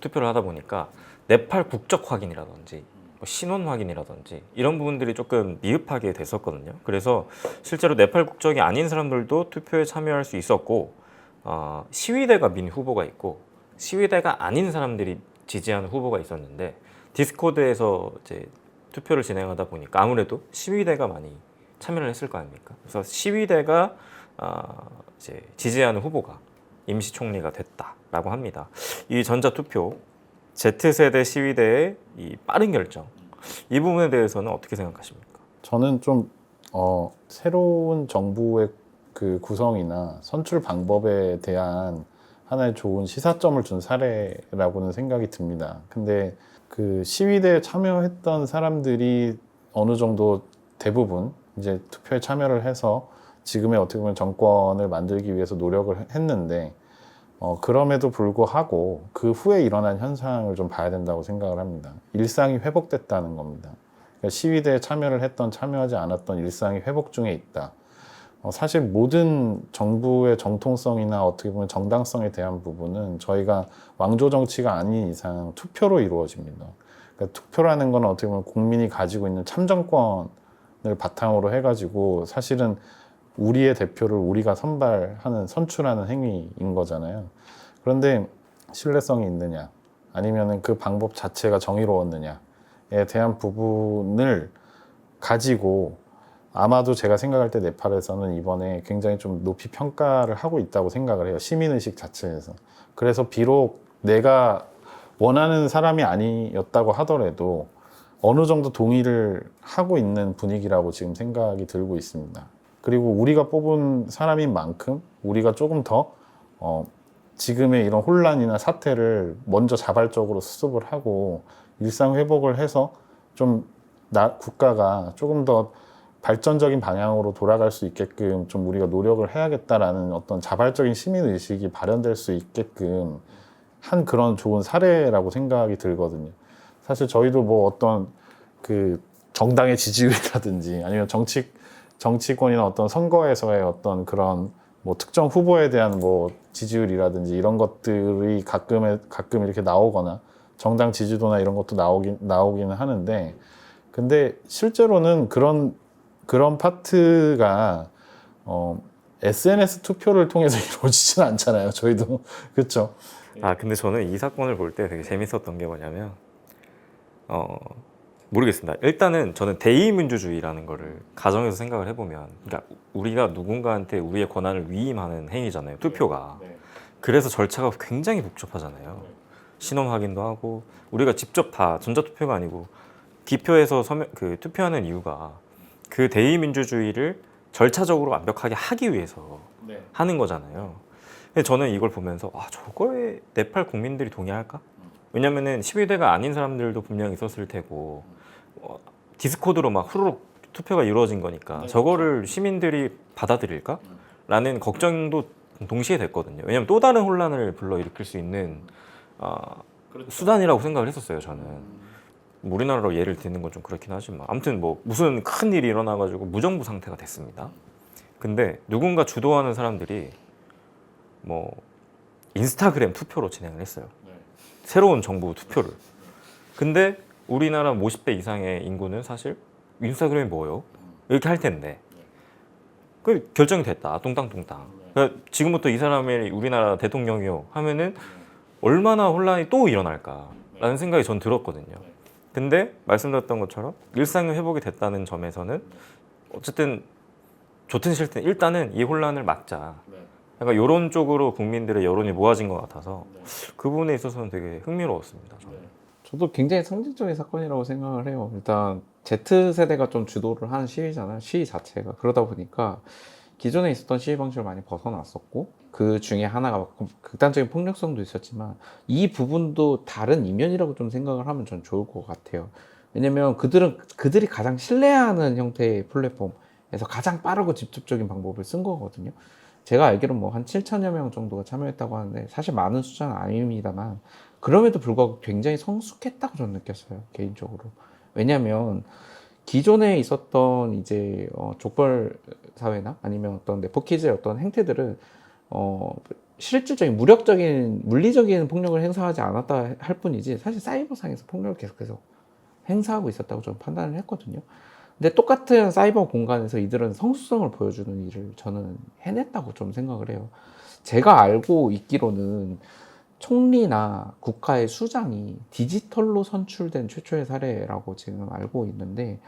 투표를 하다 보니까 네팔 국적 확인이라든지 뭐 신원 확인이라든지 이런 부분들이 조금 미흡하게 됐었거든요. 그래서 실제로 네팔 국적이 아닌 사람들도 투표에 참여할 수 있었고 시위대가 민 후보가 있고 시위대가 아닌 사람들이 지지하는 후보가 있었는데 디스코드에서 이제 투표를 진행하다 보니까 아무래도 시위대가 많이 참여를 했을 거 아닙니까? 그래서 시위대가 이제 지지하는 후보가 임시총리가 됐다라고 합니다. 이 전자투표 Z세대 시위대의 이 빠른 결정 이 부분에 대해서는 어떻게 생각하십니까? 저는 좀 새로운 정부의 그 구성이나 선출 방법에 대한 하나의 좋은 시사점을 준 사례라고는 생각이 듭니다. 근데 그 시위대에 참여했던 사람들이 어느 정도 대부분 이제 투표에 참여를 해서 지금의 어떻게 보면 정권을 만들기 위해서 노력을 했는데 그럼에도 불구하고 그 후에 일어난 현상을 좀 봐야 된다고 생각을 합니다. 일상이 회복됐다는 겁니다. 그러니까 시위대에 참여를 했던 참여하지 않았던 일상이 회복 중에 있다. 사실 모든 정부의 정통성이나 어떻게 보면 정당성에 대한 부분은 저희가 왕조 정치가 아닌 이상 투표로 이루어집니다. 그러니까 투표라는 건 어떻게 보면 국민이 가지고 있는 참정권을 바탕으로 해가지고 사실은 우리의 대표를 우리가 선출하는 행위인 거잖아요. 그런데 신뢰성이 있느냐, 아니면 그 방법 자체가 정의로웠느냐에 대한 부분을 가지고 아마도 제가 생각할 때 네팔에서는 이번에 굉장히 좀 높이 평가를 하고 있다고 생각을 해요. 시민의식 자체에서. 그래서 비록 내가 원하는 사람이 아니었다고 하더라도 어느 정도 동의를 하고 있는 분위기라고 지금 생각이 들고 있습니다. 그리고 우리가 뽑은 사람인 만큼 우리가 조금 더 지금의 이런 혼란이나 사태를 먼저 자발적으로 수습을 하고 일상 회복을 해서 좀 국가가 조금 더 발전적인 방향으로 돌아갈 수 있게끔 좀 우리가 노력을 해야겠다라는 어떤 자발적인 시민의식이 발현될 수 있게끔 한 그런 좋은 사례라고 생각이 들거든요. 사실 저희도 뭐 어떤 그 정당의 지지율이라든지 아니면 정치권이나 어떤 선거에서의 어떤 그런 뭐 특정 후보에 대한 뭐 지지율이라든지 이런 것들이 가끔 이렇게 나오거나 정당 지지도나 이런 것도 나오기는 하는데 근데 실제로는 그런 파트가 SNS 투표를 통해서 이루어지진 않잖아요. 저희도 그렇죠. 근데 저는 이 사건을 볼 때 되게 재밌었던 게 뭐냐면 모르겠습니다. 일단은 저는 대의민주주의라는 거를 가정에서 생각을 해보면 그러니까 우리가 누군가한테 우리의 권한을 위임하는 행위잖아요. 투표가. 그래서 절차가 굉장히 복잡하잖아요. 신원 확인도 하고 우리가 직접 다 전자투표가 아니고 기표에서 투표하는 이유가 그 대의민주주의를 절차적으로 완벽하게 하기 위해서 하는 거잖아요. 근데 저는 이걸 보면서 저거에 네팔 국민들이 동의할까? 왜냐면은 시위대가 아닌 사람들도 분명히 있었을 테고 디스코드로 막 후루룩 투표가 이루어진 거니까 저거를 시민들이 받아들일까? 라는 걱정도 동시에 됐거든요. 왜냐면 또 다른 혼란을 불러일으킬 수 있는 수단이라고 생각을 했었어요. 저는 우리나라로 예를 드는 건 좀 그렇긴 하지만 아무튼 뭐 무슨 큰 일이 일어나가지고 무정부 상태가 됐습니다. 근데 누군가 주도하는 사람들이 뭐 인스타그램 투표로 진행을 했어요. 새로운 정부 투표를. 근데 우리나라 50대 이상의 인구는 사실 인스타그램이 뭐예요? 이렇게 할 텐데 그 결정이 됐다. 뚱땅뚱땅. 그러니까 지금부터 이 사람이 우리나라 대통령이요 하면은 얼마나 혼란이 또 일어날까라는 생각이 전 들었거든요. 근데 말씀드렸던 것처럼 일상이 회복이 됐다는 점에서는 어쨌든 좋든 싫든 일단은 이 혼란을 막자. 약간 이런 쪽으로 국민들의 여론이 모아진 것 같아서 그 부분에 있어서는 되게 흥미로웠습니다. 저는. 저도 굉장히 상징적인 사건이라고 생각을 해요. 일단 Z세대가 좀 주도를 한 시위잖아요. 시위 자체가. 그러다 보니까 기존에 있었던 시위 방식을 많이 벗어났었고 그 중에 하나가 극단적인 폭력성도 있었지만 이 부분도 다른 이면이라고 좀 생각을 하면 전 좋을 것 같아요. 왜냐면 그들이 가장 신뢰하는 형태의 플랫폼에서 가장 빠르고 직접적인 방법을 쓴 거거든요. 제가 알기로 뭐 한 7천여 명 정도가 참여했다고 하는데 사실 많은 숫자는 아닙니다만 그럼에도 불구하고 굉장히 성숙했다고 저는 느꼈어요, 개인적으로. 왜냐면 기존에 있었던 이제 족벌 사회나 아니면 어떤 네포키즈의 어떤 행태들은 실질적인 무력적인 물리적인 폭력을 행사하지 않았다 할 뿐이지 사실 사이버상에서 폭력을 계속해서 행사하고 있었다고 저는 판단을 했거든요. 근데 똑같은 사이버 공간에서 이들은 성숙성을 보여주는 일을 저는 해냈다고 좀 생각을 해요. 제가 알고 있기로는 총리나 국가의 수장이 디지털로 선출된 최초의 사례라고 지금 알고 있는데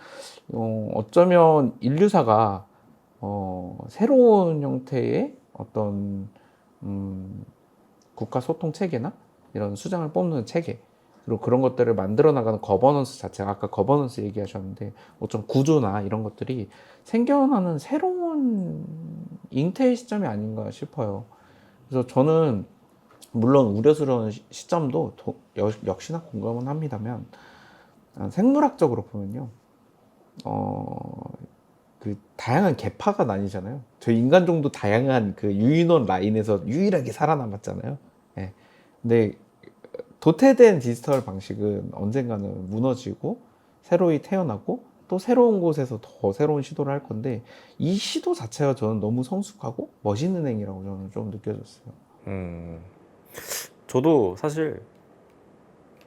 어쩌면 인류사가 새로운 형태의 어떤 국가 소통 체계나 이런 수장을 뽑는 체계 그리고 그런 것들을 만들어 나가는 거버넌스 자체가 아까 거버넌스 얘기하셨는데 어떤 구조나 이런 것들이 생겨나는 새로운 잉태의 시점이 아닌가 싶어요. 그래서 저는 물론 우려스러운 시점도 역시나 공감은 합니다만 생물학적으로 보면요 그 다양한 계파가 나뉘잖아요. 저희 인간종도 다양한 그 유인원 라인에서 유일하게 살아남았잖아요. 네. 근데 도태된 디지털 방식은 언젠가는 무너지고 새로이 태어나고 또 새로운 곳에서 더 새로운 시도를 할 건데 이 시도 자체가 저는 너무 성숙하고 멋있는 행위라고 저는 좀 느껴졌어요. 저도 사실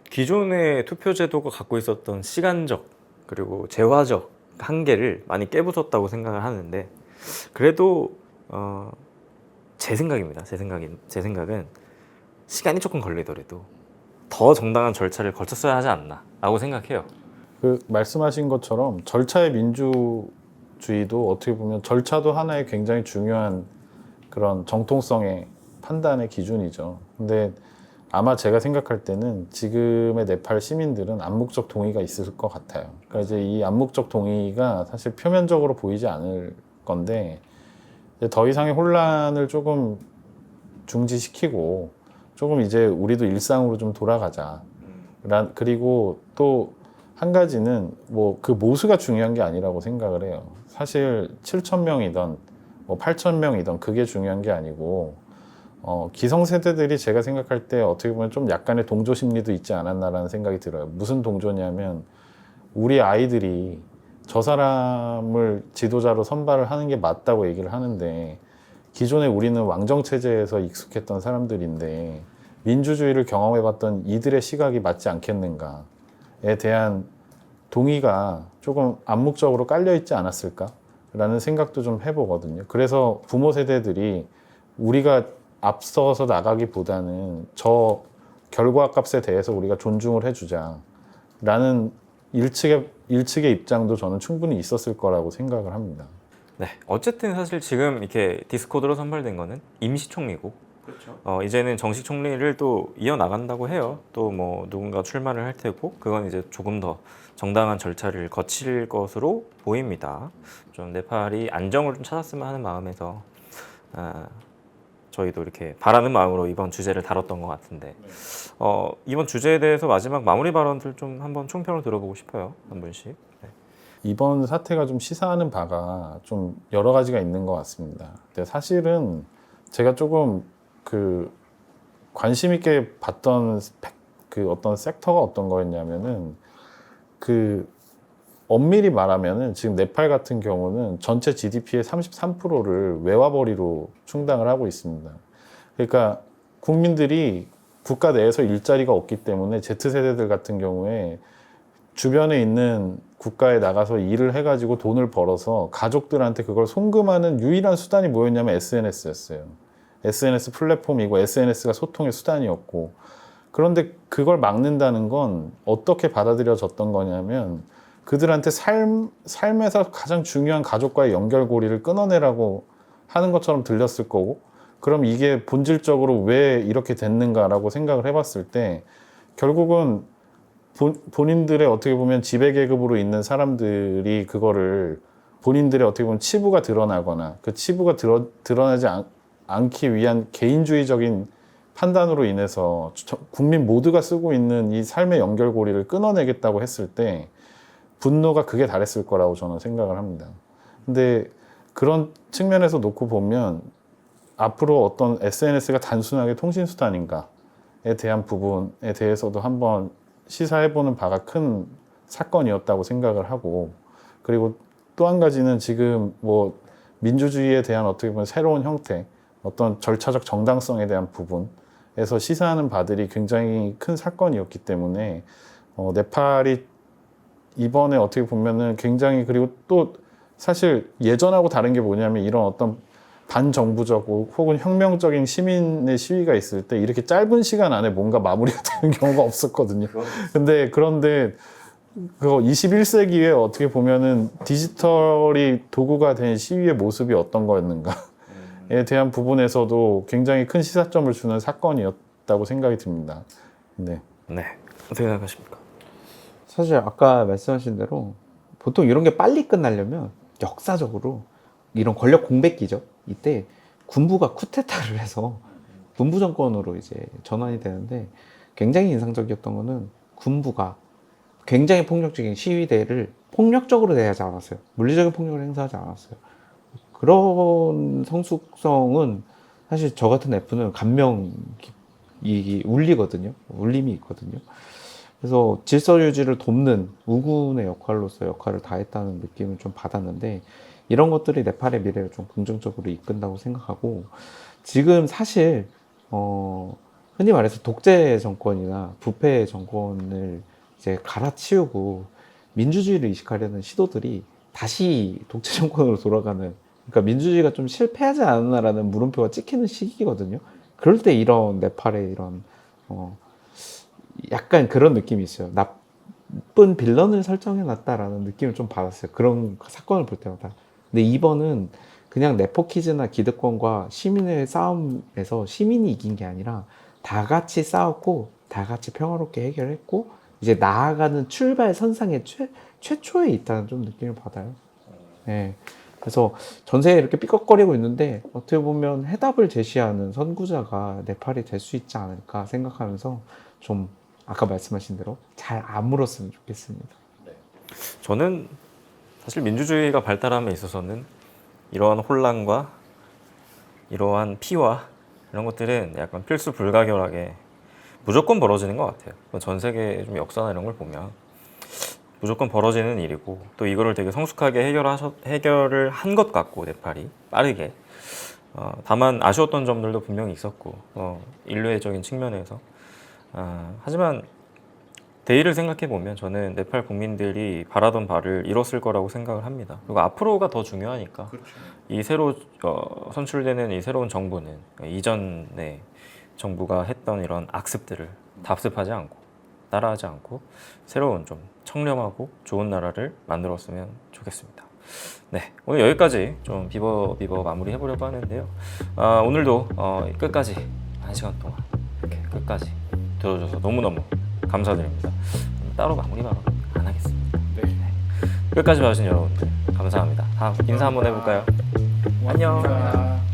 기존의 투표 제도가 갖고 있었던 시간적 그리고 재화적 한계를 많이 깨부쉈다고 생각을 하는데 그래도 제 생각입니다. 제 생각은 시간이 조금 걸리더라도 더 정당한 절차를 거쳤어야 하지 않나 라고 생각해요. 그 말씀하신 것처럼 절차의 민주주의도 어떻게 보면 절차도 하나의 굉장히 중요한 그런 정통성의 판단의 기준이죠. 근데 아마 제가 생각할 때는 지금의 네팔 시민들은 암묵적 동의가 있을 것 같아요. 그러니까 이제 이 암묵적 동의가 사실 표면적으로 보이지 않을 건데 이제 더 이상의 혼란을 조금 중지시키고 조금 이제 우리도 일상으로 좀 돌아가자. 그리고 또 한 가지는 뭐 그 모수가 중요한 게 아니라고 생각을 해요. 사실 7,000명이던 뭐 8,000명이던 그게 중요한 게 아니고 기성세대들이 제가 생각할 때 어떻게 보면 좀 약간의 동조 심리도 있지 않았나라는 생각이 들어요. 무슨 동조냐면 우리 아이들이 저 사람을 지도자로 선발을 하는 게 맞다고 얘기를 하는데 기존에 우리는 왕정체제에서 익숙했던 사람들인데 민주주의를 경험해봤던 이들의 시각이 맞지 않겠는가에 대한 동의가 조금 암묵적으로 깔려있지 않았을까라는 생각도 좀 해보거든요. 그래서 부모 세대들이 우리가 앞서서 나가기보다는 저 결과값에 대해서 우리가 존중을 해주자라는 일측의 입장도 저는 충분히 있었을 거라고 생각을 합니다. 네, 어쨌든 사실 지금 이렇게 디스코드로 선발된 거는 임시총리고 그렇죠. 이제는 정식 총리를 또 이어나간다고 해요. 또 뭐 누군가 출마를 할 테고 그건 이제 조금 더 정당한 절차를 거칠 것으로 보입니다. 좀 네팔이 안정을 좀 찾았으면 하는 마음에서 저희도 이렇게 바라는 마음으로 이번 주제를 다뤘던 것 같은데 이번 주제에 대해서 마지막 마무리 발언들 좀 한번 총평을 들어보고 싶어요. 한 분씩. 네. 이번 사태가 좀 시사하는 바가 좀 여러 가지가 있는 것 같습니다. 근데 사실은 제가 조금 그 관심 있게 봤던 그 어떤 섹터가 어떤 거였냐면은 그 엄밀히 말하면은 지금 네팔 같은 경우는 전체 GDP의 33%를 외화벌이로 충당을 하고 있습니다. 그러니까 국민들이 국가 내에서 일자리가 없기 때문에 Z세대들 같은 경우에 주변에 있는 국가에 나가서 일을 해가지고 돈을 벌어서 가족들한테 그걸 송금하는 유일한 수단이 뭐였냐면 SNS였어요. SNS 플랫폼이고 SNS가 소통의 수단이었고 그런데 그걸 막는다는 건 어떻게 받아들여졌던 거냐면 그들한테 삶에서 가장 중요한 가족과의 연결고리를 끊어내라고 하는 것처럼 들렸을 거고 그럼 이게 본질적으로 왜 이렇게 됐는가라고 생각을 해봤을 때 결국은 본인들의 어떻게 보면 지배계급으로 있는 사람들이 그거를 본인들의 어떻게 보면 치부가 드러나거나 그 치부가 드러나지 않기 위한 개인주의적인 판단으로 인해서 국민 모두가 쓰고 있는 이 삶의 연결고리를 끊어내겠다고 했을 때 분노가 극에 달했을 거라고 저는 생각을 합니다. 근데 그런 측면에서 놓고 보면 앞으로 어떤 SNS가 단순하게 통신수단인가에 대한 부분에 대해서도 한번 시사해보는 바가 큰 사건이었다고 생각을 하고, 그리고 또 한 가지는 지금 뭐 민주주의에 대한 어떻게 보면 새로운 형태, 어떤 절차적 정당성에 대한 부분에서 시사하는 바들이 굉장히 큰 사건이었기 때문에 네팔이 이번에 어떻게 보면은 굉장히, 그리고 또 사실 예전하고 다른 게 뭐냐면 이런 어떤 반정부적 혹은 혁명적인 시민의 시위가 있을 때 이렇게 짧은 시간 안에 뭔가 마무리가 되는 경우가 없었거든요. 그런데 그거 21세기에 어떻게 보면은 디지털이 도구가 된 시위의 모습이 어떤 거였는가에 대한 부분에서도 굉장히 큰 시사점을 주는 사건이었다고 생각이 듭니다. 네. 네. 어떻게 생각하십니까? 사실 아까 말씀하신 대로 보통 이런 게 빨리 끝나려면 역사적으로 이런 권력 공백기죠. 이때 군부가 쿠데타를 해서 군부 정권으로 이제 전환이 되는데, 굉장히 인상적이었던 거는 군부가 굉장히 폭력적인 시위대를 폭력적으로 대하지 않았어요. 물리적인 폭력을 행사하지 않았어요. 그런 성숙성은 사실 저 같은 F는 감명이 울리거든요. 울림이 있거든요. 그래서 질서 유지를 돕는 우군의 역할로서 역할을 다했다는 느낌을 좀 받았는데, 이런 것들이 네팔의 미래를 좀 긍정적으로 이끈다고 생각하고, 지금 사실 흔히 말해서 독재 정권이나 부패 정권을 이제 갈아치우고 민주주의를 이식하려는 시도들이 다시 독재 정권으로 돌아가는, 그러니까 민주주의가 좀 실패하지 않았나라는 물음표가 찍히는 시기거든요. 그럴 때 이런 네팔의 이런 약간 그런 느낌이 있어요. 나쁜 빌런을 설정해놨다라는 느낌을 좀 받았어요. 그런 사건을 볼 때마다. 근데 이번은 그냥 네포키즈나 기득권과 시민의 싸움에서 시민이 이긴 게 아니라 다 같이 싸웠고 다 같이 평화롭게 해결했고 이제 나아가는 출발 선상에 최초에 있다는 좀 느낌을 받아요. 네. 그래서 전 세계에 이렇게 삐걱거리고 있는데 어떻게 보면 해답을 제시하는 선구자가 네팔이 될 수 있지 않을까 생각하면서 좀 아까 말씀하신 대로 잘 아물었으면 좋겠습니다. 저는 사실 민주주의가 발달함에 있어서는 이러한 혼란과 이러한 피와 이런 것들은 약간 필수 불가결하게 무조건 벌어지는 것 같아요. 전 세계 좀 역사나 이런 걸 보면 무조건 벌어지는 일이고, 또 이거를 되게 성숙하게 해결을 한 것 같고 네팔이 빠르게. 다만 아쉬웠던 점들도 분명히 있었고 인류애적인 측면에서. 하지만 대의를 생각해 보면 저는 네팔 국민들이 바라던 바를 이뤘을 거라고 생각을 합니다. 그리고 앞으로가 더 중요하니까. 그렇죠. 이 새로 선출되는 이 새로운 정부는 이전의 정부가 했던 이런 악습들을 답습하지 않고 따라하지 않고 새로운 좀 청렴하고 좋은 나라를 만들었으면 좋겠습니다. 네, 오늘 여기까지 좀 비버 마무리 해보려고 하는데요. 오늘도 끝까지 1시간 동안 이렇게 끝까지 들어줘서 너무너무 감사드립니다. 따로 마무리 바로 안 하겠습니다. 네. 끝까지 봐주신 여러분들 감사합니다. 인사 한번 해볼까요? 안녕.